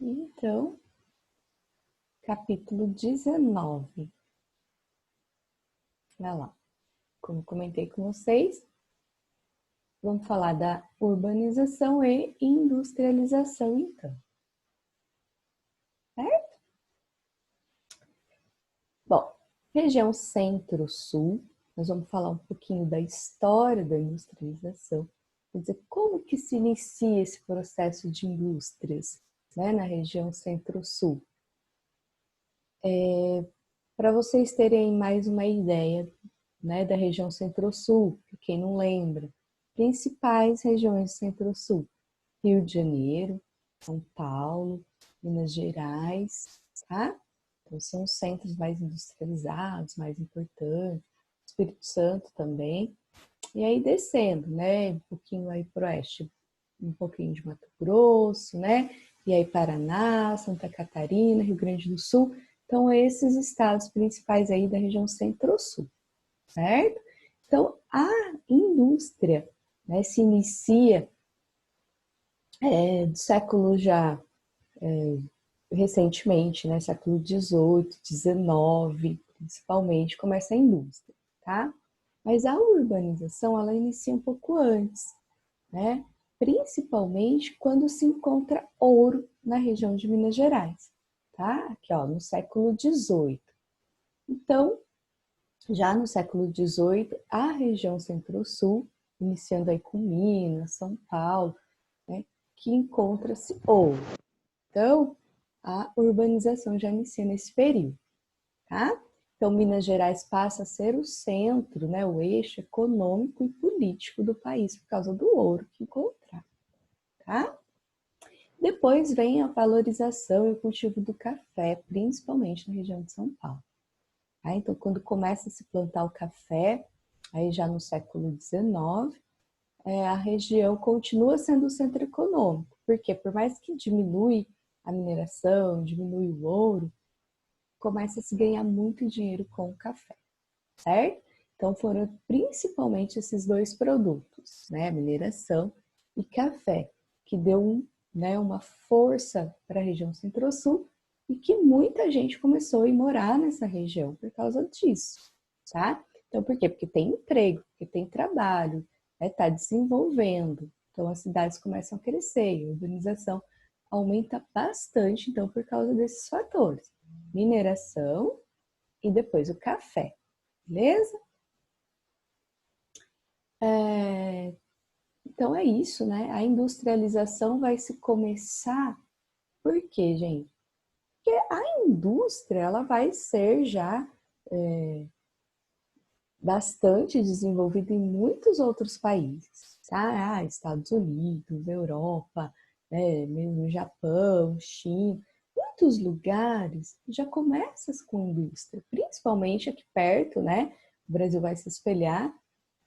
Então, capítulo 19. Olha lá. Como comentei com vocês, vamos falar da urbanização e industrialização, então. Certo? Bom, região centro-sul, nós vamos falar um pouquinho da história da industrialização. Quer dizer, como que se inicia esse processo de indústrias, né, na região centro-sul? Para vocês terem mais uma ideia, né, da região centro-sul, para quem não lembra, principais regiões do centro-sul: Rio de Janeiro, São Paulo, Minas Gerais, tá? Então são os centros mais industrializados, mais importantes, Espírito Santo também. E aí descendo, né, um pouquinho aí para o oeste, um pouquinho de Mato Grosso, né? E aí Paraná, Santa Catarina, Rio Grande do Sul. Então, esses estados principais aí da região centro-sul, certo? Então, a indústria, né, se inicia do século já recentemente, né, século XVIII, XIX, principalmente, começa a indústria, tá? Mas a urbanização, ela inicia um pouco antes, né? Principalmente quando se encontra ouro na região de Minas Gerais, tá? Aqui, ó, no século XVIII. Então, já no século XVIII, a região centro-sul, iniciando aí com Minas, São Paulo, né, que encontra-se ouro. Então, a urbanização já inicia nesse período, tá? Então, Minas Gerais passa a ser o centro, né, o eixo econômico e político do país por causa do ouro que encontrar, tá? Depois vem a valorização e o cultivo do café, principalmente na região de São Paulo. Tá? Então, quando começa a se plantar o café, aí já no século XIX, a região continua sendo o centro econômico, porque por mais que diminui a mineração, diminui o ouro, começa a se ganhar muito dinheiro com o café, certo? Então foram principalmente esses dois produtos, né, mineração e café, que deu né, uma força para a região centro-sul e que muita gente começou a ir morar nessa região por causa disso, tá? Então por quê? Porque tem emprego, porque tem trabalho, está desenvolvendo, então as cidades começam a crescer, a urbanização aumenta bastante, então por causa desses fatores, mineração e depois o café, beleza? Então é isso, né? A industrialização vai se começar, por quê, gente? Porque a indústria ela vai ser já bastante desenvolvida em muitos outros países, tá? Estados Unidos, Europa, né? Mesmo Japão, China, muitos lugares já começam com indústria, principalmente aqui perto, né? O Brasil vai se espelhar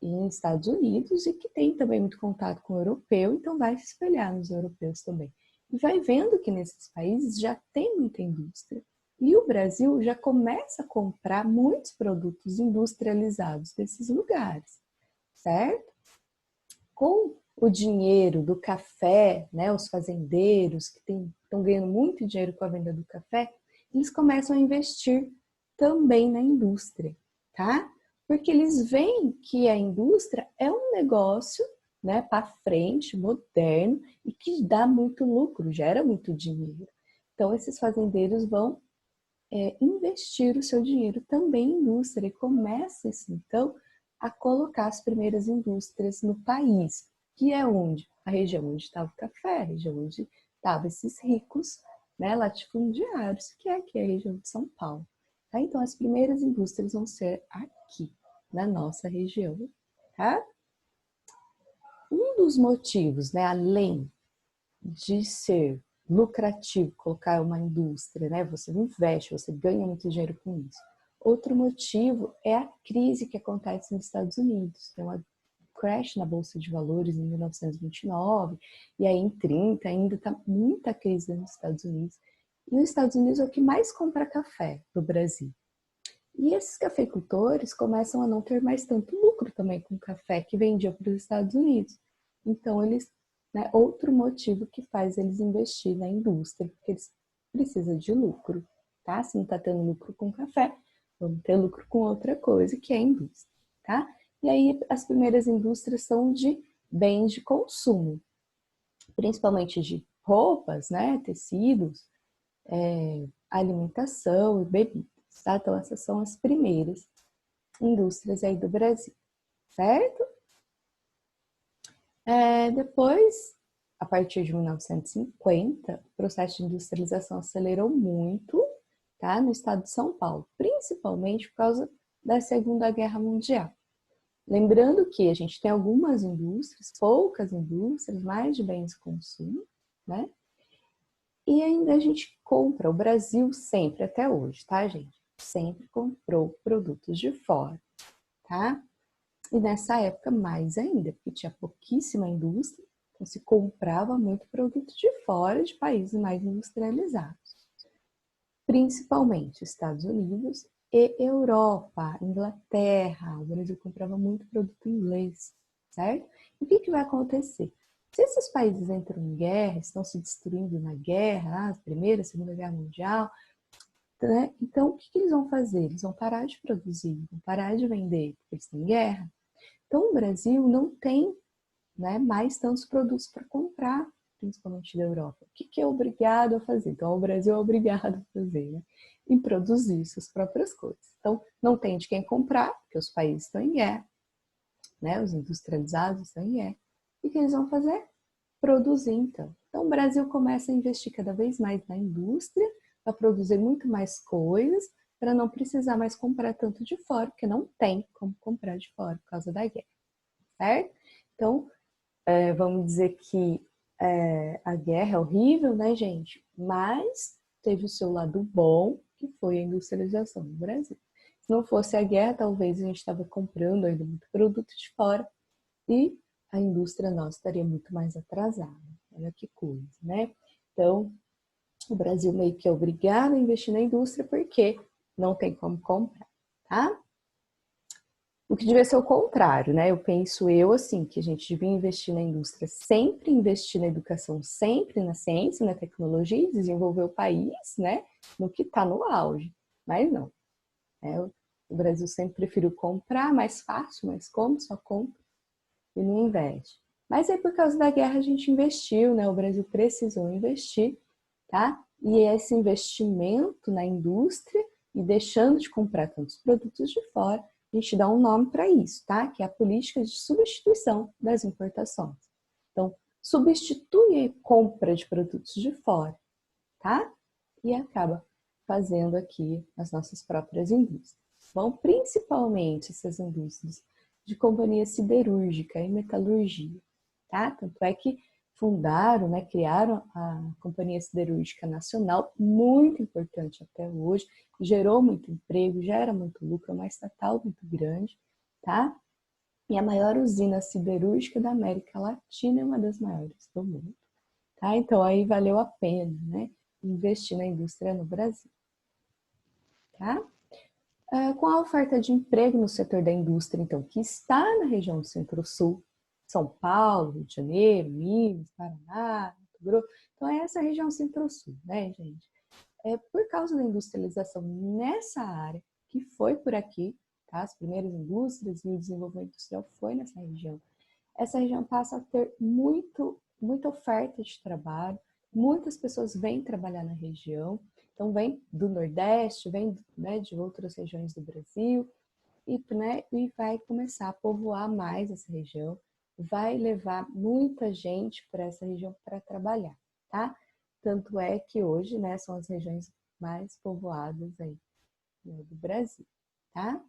em Estados Unidos e que tem também muito contato com o europeu, então vai se espelhar nos europeus também. E vai vendo que nesses países já tem muita indústria. E o Brasil já começa a comprar muitos produtos industrializados desses lugares, certo? Com o dinheiro do café, né, os fazendeiros que estão ganhando muito dinheiro com a venda do café, eles começam a investir também na indústria, tá? Porque eles veem que a indústria é um negócio, né, para frente, moderno e que dá muito lucro, gera muito dinheiro. Então esses fazendeiros vão investir o seu dinheiro também em indústria e começa-se então a colocar as primeiras indústrias no país, que é onde? A região onde estava o café, a região onde estavam esses ricos, né, latifundiários, que é aqui a região de São Paulo. Tá? Então as primeiras indústrias vão ser aqui, na nossa região, tá? Um dos motivos, né, além de ser lucrativo colocar uma indústria, né? Você investe, você ganha muito dinheiro com isso. Outro motivo é a crise que acontece nos Estados Unidos. Tem uma crash na Bolsa de Valores em 1929, e aí em 30 ainda está muita crise nos Estados Unidos. E os Estados Unidos é o que mais compra café do Brasil. E esses cafeicultores começam a não ter mais tanto lucro também com o café que vendia para os Estados Unidos. Então, eles né, outro motivo que faz eles investir na indústria, porque eles precisam de lucro, tá? Se não está tendo lucro com café, vamos ter lucro com outra coisa, que é a indústria, tá? E aí as primeiras indústrias são de bens de consumo, principalmente de roupas, né, tecidos, alimentação e bebidas, tá? Então essas são as primeiras indústrias aí do Brasil, certo? Depois, a partir de 1950, o processo de industrialização acelerou muito, tá? No estado de São Paulo, principalmente por causa da Segunda Guerra Mundial. Lembrando que a gente tem algumas indústrias, poucas indústrias, mais de bens de consumo, né? E ainda a gente compra, o Brasil sempre, até hoje, tá, gente? Sempre comprou produtos de fora, tá? E nessa época mais ainda, porque tinha pouquíssima indústria, então se comprava muito produto de fora, de países mais industrializados. Principalmente Estados Unidos e Europa, Inglaterra. O Brasil comprava muito produto inglês, certo? E o que vai acontecer? Se esses países entram em guerra, estão se destruindo na guerra, a Primeira, Segunda Guerra Mundial, né? Então o que eles vão fazer? Eles vão parar de produzir, vão parar de vender, porque eles têm guerra. Então o Brasil não tem, né, mais tantos produtos para comprar, principalmente da Europa. O que é obrigado a fazer? Então o Brasil é obrigado a fazer, né? Em produzir suas próprias coisas. Então não tem de quem comprar, porque os países estão em guerra, né? Os industrializados estão em guerra. E o que eles vão fazer? Produzir, então. Então o Brasil começa a investir cada vez mais na indústria, para produzir muito mais coisas, para não precisar mais comprar tanto de fora, porque não tem como comprar de fora por causa da guerra, certo? Então, vamos dizer que a guerra é horrível, né, gente? Mas teve o seu lado bom, que foi a industrialização do Brasil. Se não fosse a guerra, talvez a gente estava comprando ainda muito produto de fora e a indústria nossa estaria muito mais atrasada. Olha que coisa, né? Então, o Brasil meio que é obrigado a investir na indústria porque não tem como comprar, tá? O que devia ser o contrário, né? Eu penso assim, que a gente devia investir na indústria, sempre investir na educação, sempre na ciência, na tecnologia e desenvolver o país, né? No que está no auge. Mas não. O Brasil sempre preferiu comprar, mais fácil, mais como, só compra e não investe. Mas aí por causa da guerra a gente investiu, né? O Brasil precisou investir, tá? E esse investimento na indústria e deixando de comprar tantos produtos de fora, a gente dá um nome para isso, tá? Que é a política de substituição das importações. Então, substitui a compra de produtos de fora, tá? E acaba fazendo aqui as nossas próprias indústrias. Bom, principalmente essas indústrias de companhia siderúrgica e metalurgia, tá? Tanto é que fundaram, né, criaram a Companhia Siderúrgica Nacional, muito importante até hoje, gerou muito emprego, gera muito lucro, é uma estatal muito grande, tá? E a maior usina siderúrgica da América Latina é uma das maiores do mundo, tá? Então aí valeu a pena, né, investir na indústria no Brasil, tá? Com a oferta de emprego no setor da indústria, então, que está na região do Centro-Sul, São Paulo, Rio de Janeiro, Minas, Paraná, Mato Grosso. Então, é essa região Centro-Sul, né, gente? Por causa da industrialização nessa área, que foi por aqui, tá? As primeiras indústrias e o desenvolvimento industrial foi nessa região. Essa região passa a ter muita oferta de trabalho, muitas pessoas vêm trabalhar na região, então vem do Nordeste, vem, né, de outras regiões do Brasil e vai começar a povoar mais essa região, vai levar muita gente para essa região para trabalhar, tá? Tanto é que hoje, né, são as regiões mais povoadas aí, né, do Brasil, tá?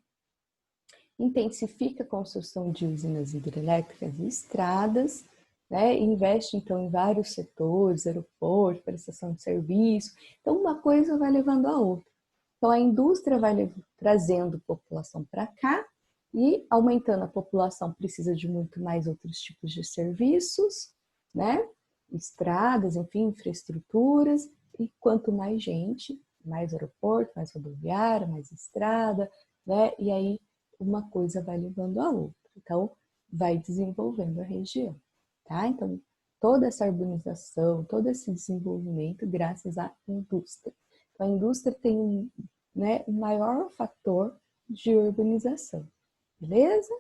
Intensifica a construção de usinas hidrelétricas e estradas, né? Investe então em vários setores, aeroporto, prestação de serviço. Então uma coisa vai levando a outra. Então a indústria vai trazendo população para cá e aumentando a população precisa de muito mais outros tipos de serviços, né? Estradas, enfim, infraestruturas, e quanto mais gente, mais aeroporto, mais rodoviária, mais estrada, né? E aí uma coisa vai levando a outra. Então, vai desenvolvendo a região, tá? Então, toda essa urbanização, todo esse desenvolvimento graças à indústria. Então, a indústria tem né, o maior fator de urbanização, beleza?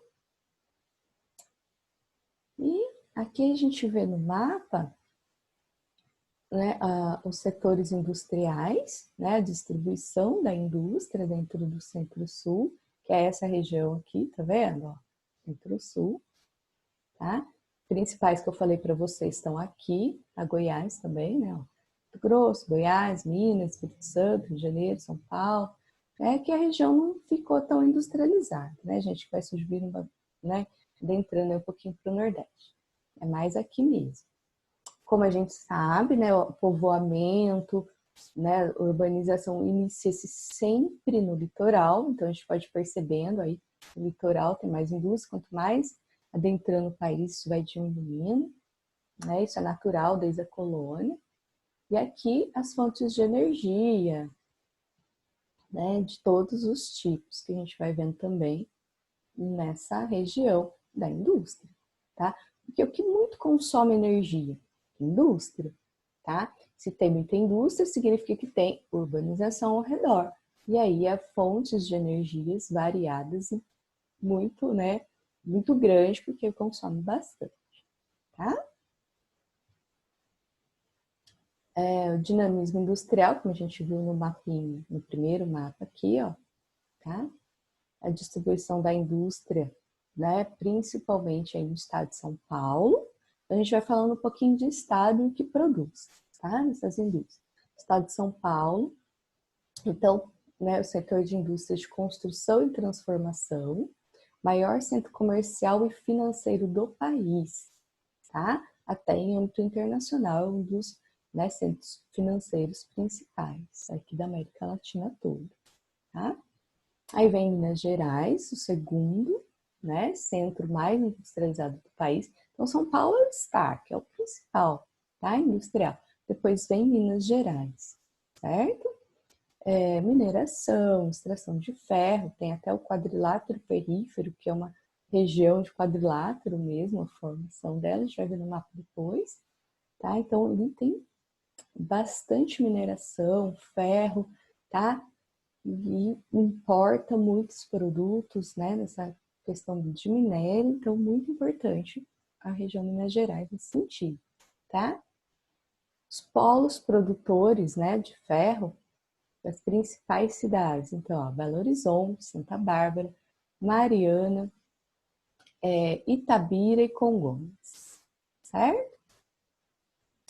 E aqui a gente vê no mapa né, os setores industriais, né, a distribuição da indústria dentro do Centro-Sul, que é essa região aqui, tá vendo? Ó, Centro-Sul, tá? Principais que eu falei para vocês estão aqui, a Goiás também, né? Ó, Mato Grosso, Goiás, Minas, Espírito Santo, Rio de Janeiro, São Paulo. É que a região não ficou tão industrializada, né, gente? Vai subir, né, adentrando um pouquinho para o Nordeste. É mais aqui mesmo. Como a gente sabe, né, o povoamento, né, a urbanização inicia-se sempre no litoral, então a gente pode ir percebendo aí, no litoral tem mais indústria, quanto mais adentrando o país, isso vai diminuindo, né, isso é natural desde a colônia. E aqui as fontes de energia, né, de todos os tipos, que a gente vai vendo também nessa região da indústria, tá? Porque o que muito consome energia? Indústria, tá? Se tem muita indústria, significa que tem urbanização ao redor. E aí há fontes de energias variadas e muito, né, muito grande, porque consome bastante, tá? O dinamismo industrial, como a gente viu no mapinha, no primeiro mapa aqui, ó, tá? A distribuição da indústria, né, principalmente aí no estado de São Paulo. Então, a gente vai falando um pouquinho de estado que produz, tá? Essas indústrias. Estado de São Paulo, então, né, o setor de indústrias de construção e transformação, maior centro comercial e financeiro do país, tá? Até em âmbito internacional, um dos né, centros financeiros principais aqui da América Latina toda, tá? Aí vem Minas Gerais, o segundo, né, centro mais industrializado do país. Então, São Paulo é o destaque, é o principal, tá, industrial. Depois vem Minas Gerais, certo? Mineração, extração de ferro, tem até o quadrilátero ferrífero, que é uma região de quadrilátero mesmo, a formação dela, a gente vai ver no mapa depois, tá? Então, ali tem bastante mineração, ferro, tá? E importa muitos produtos, né, nessa questão de minério, então muito importante a região de Minas Gerais nesse sentido, tá? Os polos produtores, né, de ferro das principais cidades, então, ó, Belo Horizonte, Santa Bárbara, Mariana, Itabira e Congonhas, certo?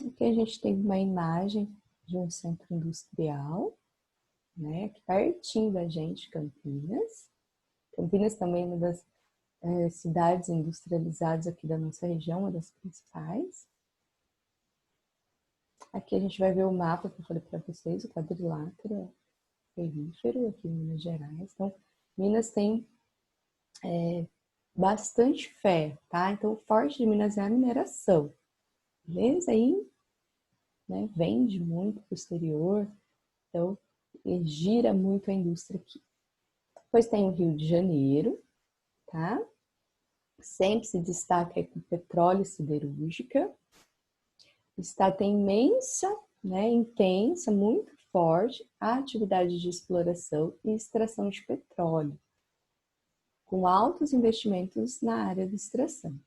Aqui a gente tem uma imagem de um centro industrial, né, aqui pertinho da gente, Campinas. Campinas também é uma das cidades industrializadas aqui da nossa região, uma das principais. Aqui a gente vai ver o mapa que eu falei para vocês, o quadrilátero ferrífero aqui em Minas Gerais. Então, Minas tem bastante ferro, tá? Então, o forte de Minas é a mineração, beleza? Aí, né, vende muito para o exterior, então, gira muito a indústria aqui. Depois tem o Rio de Janeiro, tá? Sempre se destaca aí com petróleo e siderúrgica. O estado tem imensa, né, intensa, muito forte a atividade de exploração e extração de petróleo, com altos investimentos na área de extração.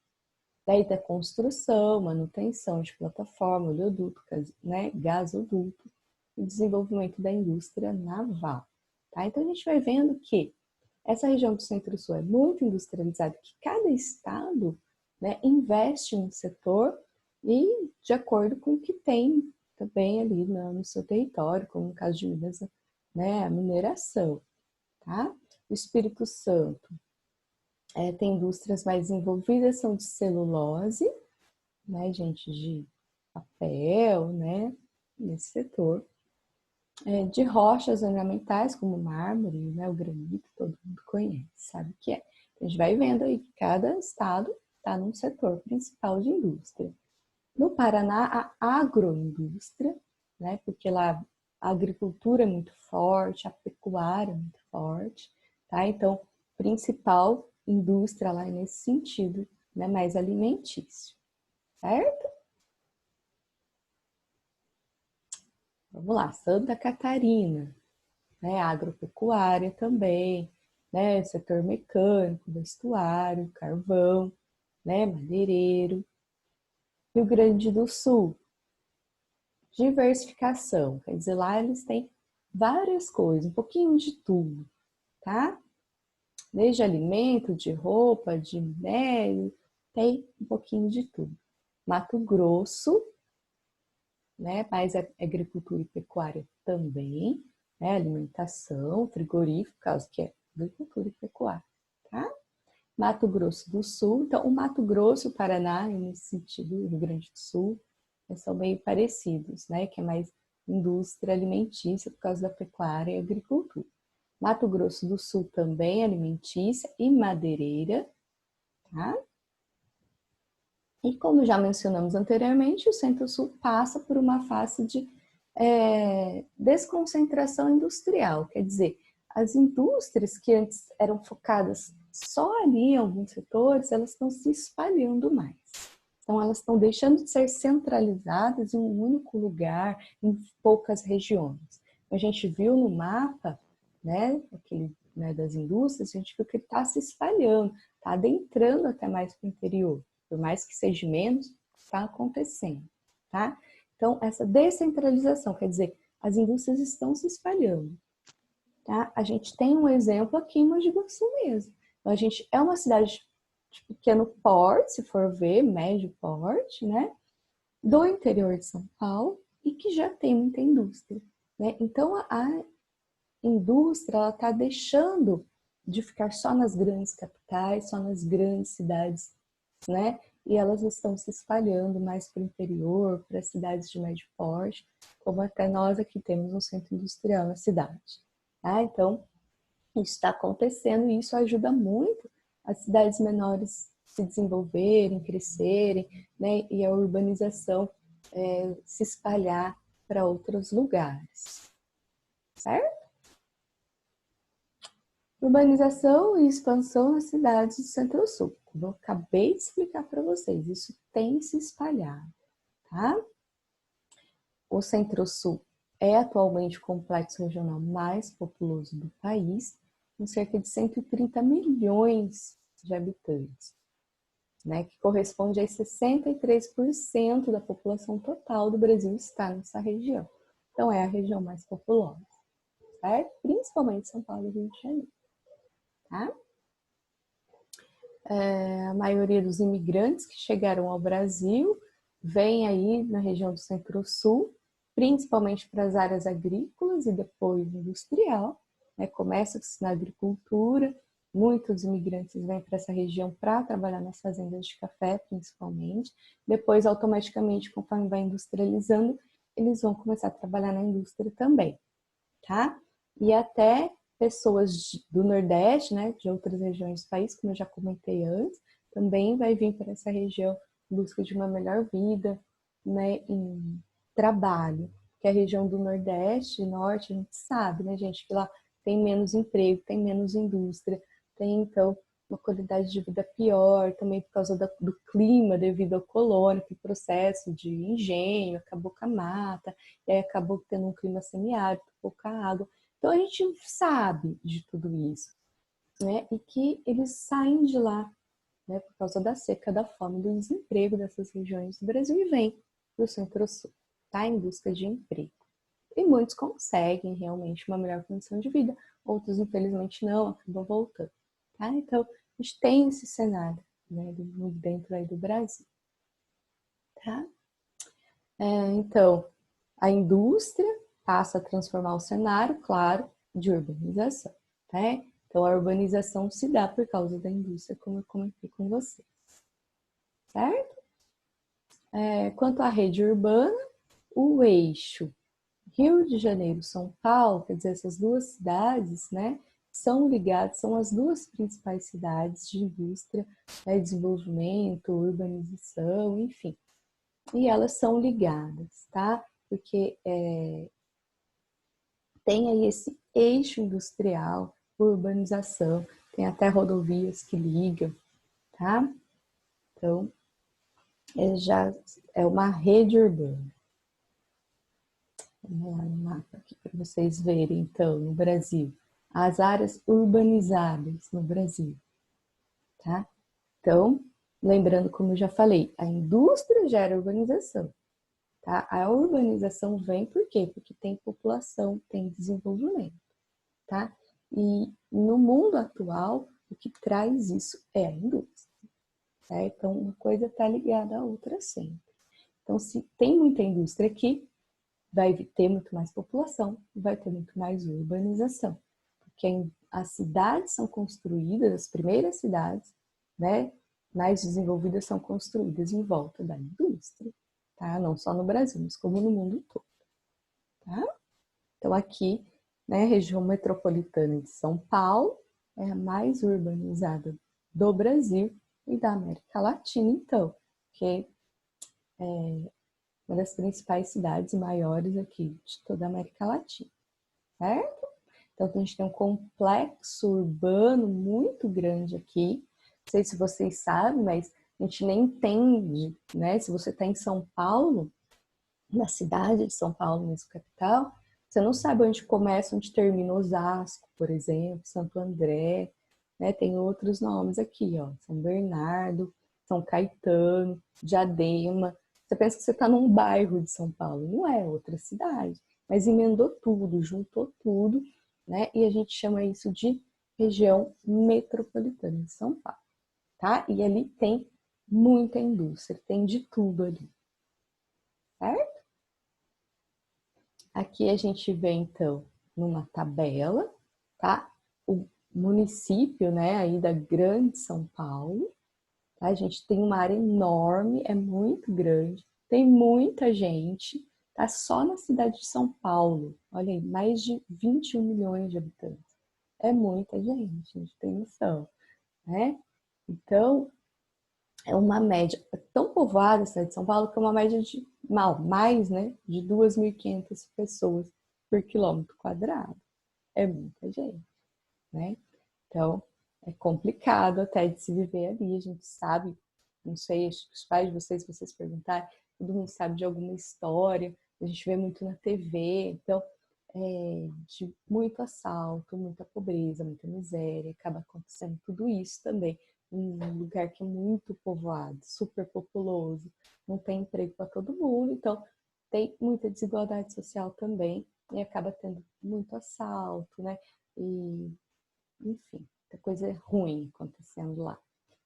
Daí da construção, manutenção de plataforma, oleoduto, né, gasoduto e desenvolvimento da indústria naval. Tá? Então a gente vai vendo que essa região do Centro-Sul é muito industrializada, que cada estado, né, investe em um setor e de acordo com o que tem também ali no seu território, como no caso de Minas, né, a mineração. Tá? O Espírito Santo tem indústrias mais desenvolvidas, são de celulose, né, gente, de papel, né, nesse setor. De rochas ornamentais, como o mármore, né, o granito, todo mundo conhece, sabe o que é. A gente vai vendo aí que cada estado está num setor principal de indústria. No Paraná, a agroindústria, né, porque lá a agricultura é muito forte, a pecuária é muito forte, tá? Então, principal indústria lá é nesse sentido, né, mais alimentício, certo? Vamos lá, Santa Catarina, né? Agropecuária também, né? Setor mecânico, vestuário, carvão, né? Madeireiro. Rio Grande do Sul, diversificação, quer dizer, lá eles têm várias coisas, um pouquinho de tudo, tá? Desde alimento, de roupa, de minério, tem um pouquinho de tudo. Mato Grosso, né? Mais agricultura e pecuária também, né? Alimentação, frigorífico, caso que é agricultura e pecuária, tá? Mato Grosso do Sul, então o Mato Grosso e o Paraná, nesse sentido, o Rio Grande do Sul, são meio parecidos, né? Que é mais indústria alimentícia por causa da pecuária e agricultura. Mato Grosso do Sul também alimentícia e madeireira, tá? E como já mencionamos anteriormente, o Centro-Sul passa por uma fase de desconcentração industrial, quer dizer, as indústrias que antes eram focadas só ali em alguns setores, elas estão se espalhando mais. Então, elas estão deixando de ser centralizadas em um único lugar, em poucas regiões. A gente viu no mapa, né, das indústrias, a gente viu que ele está se espalhando, está adentrando até mais para o interior. Por mais que seja menos, está acontecendo, tá? Então, essa descentralização, quer dizer, as indústrias estão se espalhando, tá? A gente tem um exemplo aqui em Mogi Guaçu mesmo. Então, a gente é uma cidade de pequeno porte, se for ver, médio porte, né? Do interior de São Paulo e que já tem muita indústria, né? Então, a indústria, ela está deixando de ficar só nas grandes capitais, só nas grandes cidades, né? E elas estão se espalhando mais para o interior, para cidades de médio porte, como até nós aqui temos um centro industrial na cidade. Tá? Então, isso está acontecendo e isso ajuda muito as cidades menores se desenvolverem, crescerem, né? E a urbanização se espalhar para outros lugares, certo? Urbanização e expansão nas cidades do Centro-Sul. Eu acabei de explicar para vocês, isso tem se espalhado, tá? O Centro-Sul é atualmente o complexo regional mais populoso do país, com cerca de 130 milhões de habitantes, né? Que corresponde a 63% da população total do Brasil está nessa região. Então, é a região mais populosa, certo? Principalmente São Paulo e Rio de Janeiro. Tá? A maioria dos imigrantes que chegaram ao Brasil vem aí na região do Centro-Sul, principalmente para as áreas agrícolas e depois industrial, né? Começa-se na agricultura, muitos imigrantes vêm para essa região para trabalhar nas fazendas de café, principalmente, depois automaticamente, conforme vai industrializando, eles vão começar a trabalhar na indústria também, tá? E até pessoas do Nordeste, né, de outras regiões do país, como eu já comentei antes, também vai vir para essa região em busca de uma melhor vida, né, em trabalho, que a região do Nordeste e Norte, a gente sabe, né, gente, que lá tem menos emprego, tem menos indústria, tem, então, uma qualidade de vida pior, também por causa do clima, devido ao colônico, o processo de engenho, acabou com a mata, e aí acabou tendo um clima semiárido, pouca água. Então, a gente sabe de tudo isso, né? E que eles saem de lá, né? Por causa da seca, da fome, do desemprego dessas regiões do Brasil e vêm para o Centro-Sul, tá? Em busca de emprego. E muitos conseguem realmente uma melhor condição de vida, outros, infelizmente, não, acabam voltando, tá? Então, a gente tem esse cenário, né? Dentro aí do Brasil, tá? Então, a indústria passa a transformar o cenário, claro, de urbanização, né? Então, a urbanização se dá por causa da indústria, como eu comentei com vocês, certo? Quanto à rede urbana, o eixo Rio de Janeiro, São Paulo, quer dizer, essas duas cidades, né, são ligadas, são as duas principais cidades de indústria, né, desenvolvimento, urbanização, enfim. E elas são ligadas, tá? Porque tem aí esse eixo industrial, urbanização, tem até rodovias que ligam, tá? Então, já é uma rede urbana. Vamos lá no mapa aqui para vocês verem, então, no Brasil. As áreas urbanizadas no Brasil, tá? Então, lembrando, como eu já falei, a indústria gera urbanização, tá? A urbanização vem por quê? Porque tem população, tem desenvolvimento, tá? E no mundo atual, o que traz isso é a indústria, tá? Então, uma coisa está ligada à outra sempre. Então, se tem muita indústria aqui, vai ter muito mais população, vai ter muito mais urbanização. Porque as cidades são construídas, as primeiras cidades, né, mais desenvolvidas são construídas em volta da indústria, tá? Não só no Brasil, mas como no mundo todo, tá? Então aqui, né, região metropolitana de São Paulo é a mais urbanizada do Brasil e da América Latina, então, que é uma das principais cidades maiores aqui de toda a América Latina, certo? Então, a gente tem um complexo urbano muito grande aqui. Não sei se vocês sabem, mas a gente nem entende, né? Se você está em São Paulo, na cidade de São Paulo, mesmo capital, você não sabe onde começa, onde termina Osasco, por exemplo, Santo André, né? Tem outros nomes aqui, ó, São Bernardo, São Caetano, Diadema. Você pensa que você está num bairro de São Paulo, não é outra cidade, mas emendou tudo, juntou tudo, né? E a gente chama isso de região metropolitana de São Paulo, tá? E ali tem muita indústria, tem de tudo ali, certo? Aqui a gente vê, então, numa tabela, tá? O município, né, aí da Grande São Paulo, tá? A gente tem uma área enorme, é muito grande, tem muita gente, tá? Só na cidade de São Paulo, olha aí, mais de 21 milhões de habitantes. É muita gente, a gente tem noção, né? Então, é uma média tão povoada a cidade de São Paulo que é uma média de mais, né, de 2.500 pessoas por quilômetro quadrado. É muita gente, né? Então, é complicado até de se viver ali. A gente sabe, não sei, acho que os pais de vocês, se vocês perguntarem, todo mundo sabe de alguma história, a gente vê muito na TV, então, de muito assalto, muita pobreza, muita miséria, acaba acontecendo tudo isso também um lugar que é muito povoado, super populoso, não tem emprego para todo mundo, então tem muita desigualdade social também e acaba tendo muito assalto, né? E, enfim, muita coisa ruim acontecendo lá.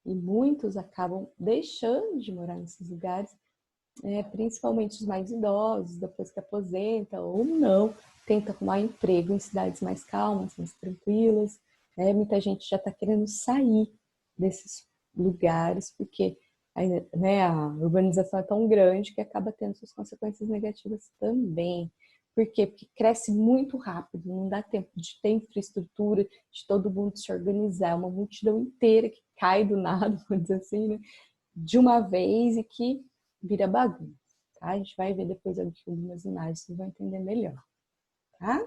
E muitos acabam deixando de morar nesses lugares, principalmente os mais idosos, depois que aposenta ou não, tenta arrumar emprego em cidades mais calmas, mais tranquilas. Muita gente já está querendo sair desses lugares, porque né, a urbanização é tão grande que acaba tendo suas consequências negativas também. Por quê? Porque cresce muito rápido, não dá tempo de ter infraestrutura, de todo mundo se organizar, é uma multidão inteira que cai do nada, vamos dizer assim, né, de uma vez e que vira bagunça, tá? A gente vai ver depois algumas imagens, vocês vão entender melhor, tá?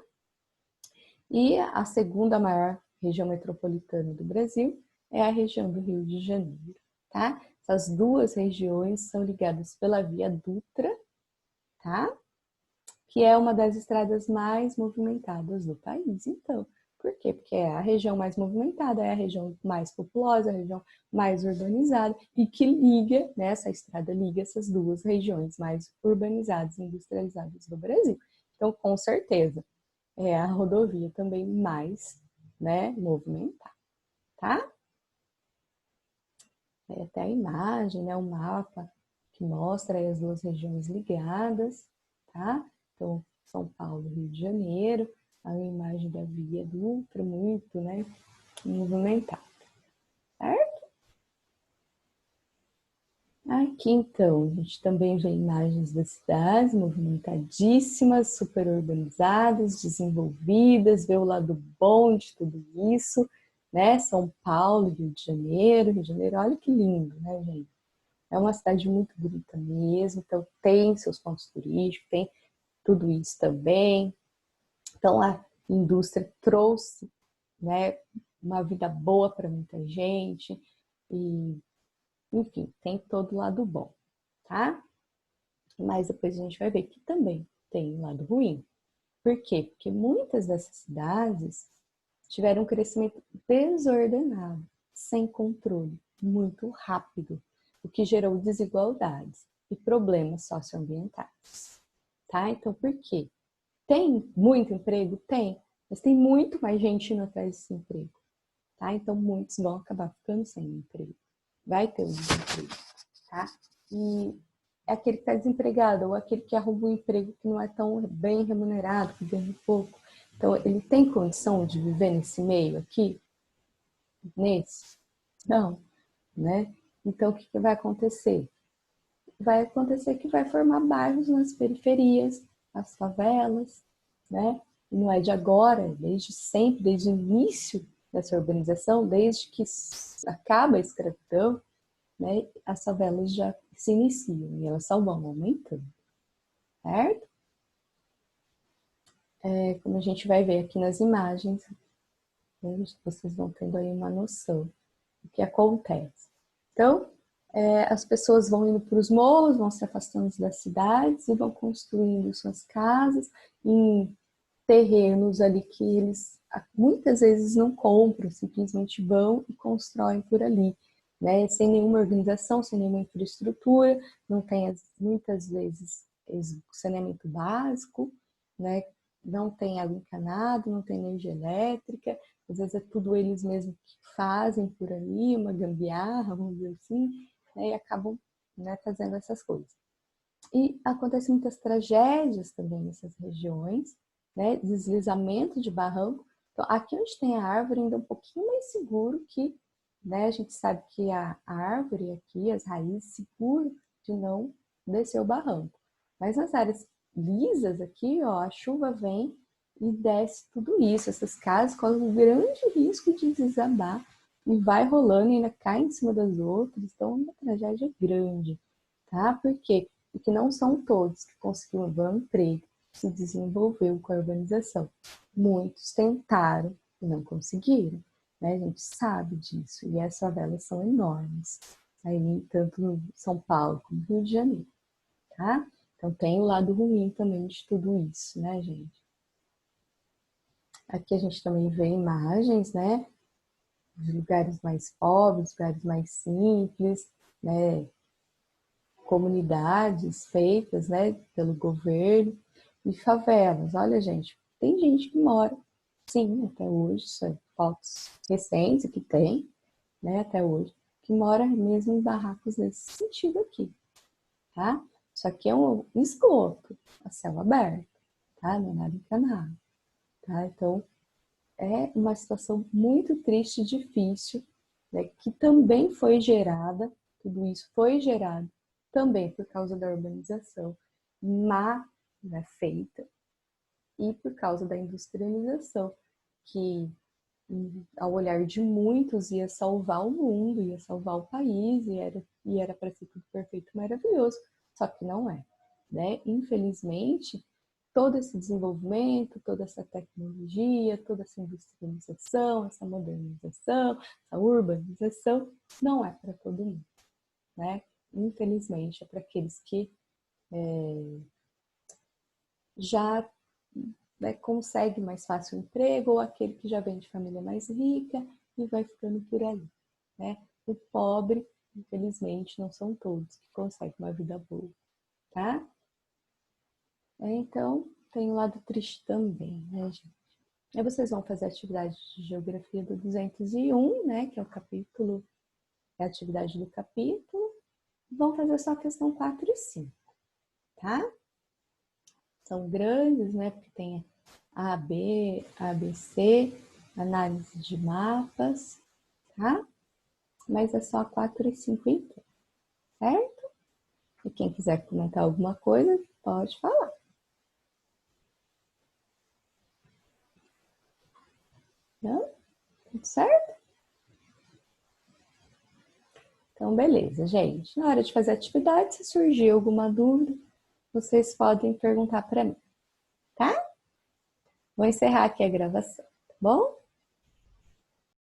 E a segunda maior região metropolitana do Brasil é a região do Rio de Janeiro, tá? Essas duas regiões são ligadas pela Via Dutra, tá? Que é uma das estradas mais movimentadas do país, então. Por quê? Porque é a região mais movimentada, é a região mais populosa, a região mais urbanizada e que liga, né, essa estrada liga essas duas regiões mais urbanizadas e industrializadas do Brasil. Então, com certeza, é a rodovia também mais, né, movimentada, tá? É até a imagem, né, o mapa que mostra aí as duas regiões ligadas, tá? Então, São Paulo, Rio de Janeiro, a imagem da Via Dutra, muito, né, movimentada, certo? Aqui, então, a gente também vê imagens das cidades movimentadíssimas, super urbanizadas, desenvolvidas, vê o lado bom de tudo isso, né? São Paulo, Rio de Janeiro, olha que lindo, né, gente? É uma cidade muito bonita mesmo, então tem seus pontos turísticos, tem tudo isso também. Então a indústria trouxe, né, uma vida boa para muita gente e, enfim, tem todo o lado bom, tá? Mas depois a gente vai ver que também tem um lado ruim. Por quê? Porque muitas dessas cidades tiveram um crescimento desordenado, sem controle, muito rápido, o que gerou desigualdades e problemas socioambientais. Tá? Então, por quê? Tem muito emprego? Tem, mas tem muito mais gente indo atrás desse emprego. Tá? Então, muitos vão acabar ficando sem emprego. Vai ter um desemprego. Tá? E é aquele que está desempregado ou aquele que arruma um emprego que não é tão bem remunerado, que ganha pouco. Então, ele tem condição de viver nesse meio aqui? Nesse? Não, né? Então, o que vai acontecer? Vai acontecer que vai formar bairros nas periferias, as favelas, né? E não é de agora, é desde sempre, desde o início dessa urbanização, desde que acaba a escravidão, né? As favelas já se iniciam e elas só vão aumentando, certo? Como a gente vai ver aqui nas imagens, né? Vocês vão tendo aí uma noção do que acontece. Então, as pessoas vão indo para os morros, vão se afastando das cidades e vão construindo suas casas em terrenos ali que eles muitas vezes não compram, simplesmente vão e constroem por ali, né? Sem nenhuma organização, sem nenhuma infraestrutura, não tem muitas vezes saneamento básico, né? Não tem água encanada, não tem energia elétrica, às vezes é tudo eles mesmos que fazem por ali, uma gambiarra, vamos dizer assim, né? E acabam, né, fazendo essas coisas. E acontecem muitas tragédias também nessas regiões, né? Deslizamento de barranco. Então, aqui onde tem a árvore ainda é um pouquinho mais seguro que, né? A gente sabe que a árvore aqui, as raízes, seguram de não descer o barranco. Mas nas áreas lisas aqui, ó, a chuva vem e desce tudo isso. Essas casas correm um grande risco de desabar e vai rolando e ainda cai em cima das outras. Então, é uma tragédia grande, tá? Por quê? Porque não são todos que conseguiram um emprego, se desenvolveu com a urbanização. Muitos tentaram e não conseguiram, né? A gente sabe disso. E as favelas são enormes, aí tanto no São Paulo como no Rio de Janeiro, tá? Então tem o lado ruim também de tudo isso, né, gente? Aqui a gente também vê imagens, né, de lugares mais pobres, lugares mais simples, né, comunidades feitas, né, pelo governo e favelas. Olha, gente, tem gente que mora, sim, até hoje, isso é fotos recentes que tem, né, até hoje, que mora mesmo em barracos nesse sentido aqui, tá? Isso aqui é um esgoto, a céu aberto, tá? Não é nada encanado, tá? Então, é uma situação muito triste e difícil, né, que também foi gerada, tudo isso foi gerado também por causa da urbanização má, né, feita, e por causa da industrialização, que ao olhar de muitos ia salvar o mundo, ia salvar o país, e era para ser tudo perfeito e maravilhoso, só que não é, né? Infelizmente, todo esse desenvolvimento, toda essa tecnologia, toda essa industrialização, essa modernização, essa urbanização, não é para todo mundo, né? Infelizmente, é para aqueles que já, né, consegue mais fácil um emprego, ou aquele que já vem de família mais rica e vai ficando por aí, né? O pobre, infelizmente, não são todos que conseguem uma vida boa, tá? Então, tem um lado triste também, né, gente? Aí vocês vão fazer a atividade de geografia do 201, né, que é o capítulo, é a atividade do capítulo. Vão fazer só a questão 4 e 5, tá? São grandes, né, porque tem A, B, ABC, análise de mapas, tá? Mas é só 4 e 5 então, certo? E quem quiser comentar alguma coisa, pode falar. Não? Tudo certo? Então, beleza, gente. Na hora de fazer a atividade, se surgir alguma dúvida, vocês podem perguntar para mim, tá? Vou encerrar aqui a gravação, tá bom?